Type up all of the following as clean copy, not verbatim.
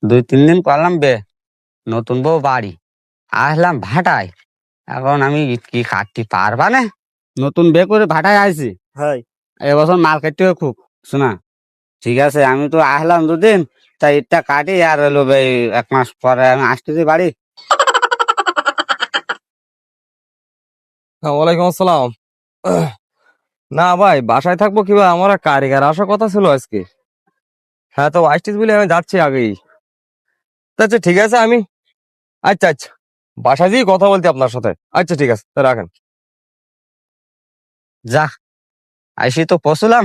2-3 দিন করলাম বে, নতুন বউ বাড়ি, আসলাম ভাটায়। এখন আমি কি কাটতে পারবা না? নতুন বে করে ভাটায় আইছি, হাই এবছর মাল কাটতে হবে খুব। শোনা, ঠিক আছে, আমি তো আসলাম 2 দিন, তাই এটা কাটি আর হলো 1 মাস পরে আমি আসতেছি বাড়ি। ওয়ালাইকুম আসসালাম। না ভাই, বাসায় থাকবো কি ভাই, আমার এক কারিগর আসার কথা ছিল আজকে। হ্যাঁ, তো আসছিস বলে আমি যাচ্ছি আগেই। আচ্ছা ঠিক আছে, আমি আচ্ছা আচ্ছা বাসায় যেয়ে কথা বলতে আপনার সাথে। আচ্ছা ঠিক আছে, তা রাখেন। যা, আইসি তো পশুলাম,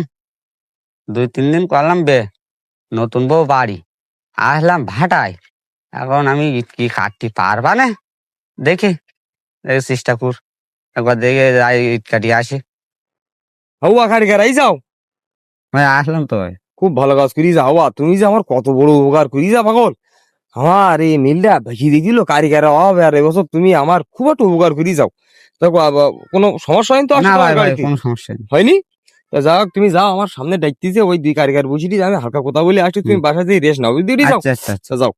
2-3 দিন করলাম বে, নতুন বউ বাড়ি, আসলাম ভাটায়। এখন আমি কি কাটতে পারবা না? দেখি, চেষ্টা কর, একবার দেখে যাই, ইট কাটিয়ে আসি। হাওয়া কারিগর এই যাও, ভাই আসলাম তো ভাই। খুব ভালো কাজ করি যা। হাওয়া, তুমি যে আমার কত বড় উপকার করি যা পাগল। আমার এই মিলটা বেশি দিয়ে দিল কারিগরের অভাবে, আর এবছর তুমি আমার খুব একটা উপকার করি যাও। দেখো কোনো সমস্যা হয়নি তো? না আসলে ভাই, ভাই কোনো সমস্যা নেই। হয়নি? তা যাও, তুমি যাও, আমার সামনে ডাকতেছে ওই 2 কারিগর বসিটি, আমি হালকা কথা বলে আসছি, তুমি বাসা দিয়ে রেস্ট নাও, বুঝতে যাও। আচ্ছা আচ্ছা আচ্ছা। যাও।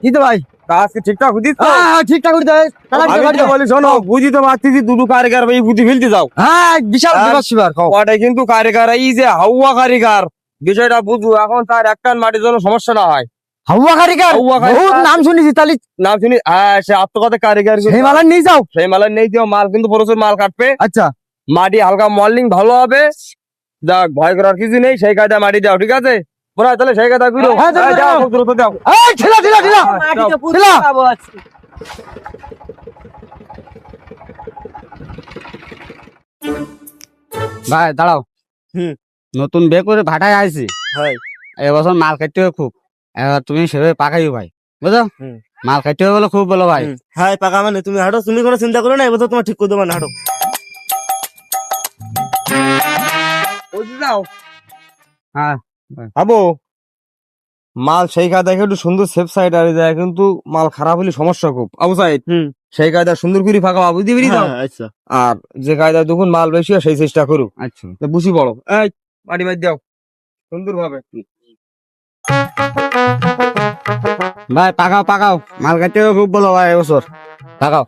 কি তো ভাই কাজ কি ঠিকঠাক বুঝিস তো? ঠিকঠাক করে দেয় আমি তো বলি শোনো, বুঝি তো পারতেছি দুটো কারিগর ভাই বুদ্ধি ফেলতে যাও। হ্যাঁ বিশাল আর- বিপদ শিবার খাও ওটাই কিন্তু কারিগর, এই যে হাওয়া কারিগর, বিষয়টা বুঝু এখন, তার একটা মাটির জন্য সমস্যা না হয়। হাওয়া কারিগর হাওয়া কারিগর। বহুত নাম শুনেছি তাহলে নাম শুনি, হ্যাঁ, সে আত্মকথা কারিগর, সেই মালা নিয়ে যাও। সেই মালের নেই দিও, মাল কিন্তু প্রচুর মাল কাটবে। আচ্ছা মাটি হালকা মল্লিং ভালো হবে, যাক ভয় করার কিছু নেই, সেই কায়দা মাটি দাও, ঠিক আছে? মনে হয় তাহলে সেই কায়দা করো। হ্যাঁ, দাও, যাও, দাও। খুব দ্রুত দাও। এই ঠেলা ঠেলা ঠেলা ঠেলা ভাই দাঁড়াও। হুম। নতুন বে করে ভাটায় আইছি, হাই এবছর মাল কাটতে হবে খুব। এবার তুমি সেভাবে পাকাইও ভাই, বুঝো? হুম। মাল কাটতে হবে বলে খুব বলো ভাই। হাই পাকা মানে তুমি হাঁটো, তুমি কোনো চিন্তা করো না, এবছর তোমার ঠিক করে দেবো না, হাঁটো। বুঝতে যাও। হ্যাঁ আবো, মাল সেই কায়দা একটু সুন্দর সেফ সাইড আর যায়, কিন্তু মাল খারাপ হলে সমস্যা খুব। আবু সাইড, হুম। সেই কায়দা সুন্দর করে ফাঁকা বুঝতে পেরি যাও। আচ্ছা আর যে কায়দা দেখুন মাল বেশি হয়, সেই চেষ্টা করু। আচ্ছা বুঝি বড়, এই মাটি মার দাও সুন্দর ভাবে। ভাই, পাকাও পাকাও, মাল কাটতে হবে খুব বলো ভাই, এবছর পাকাও।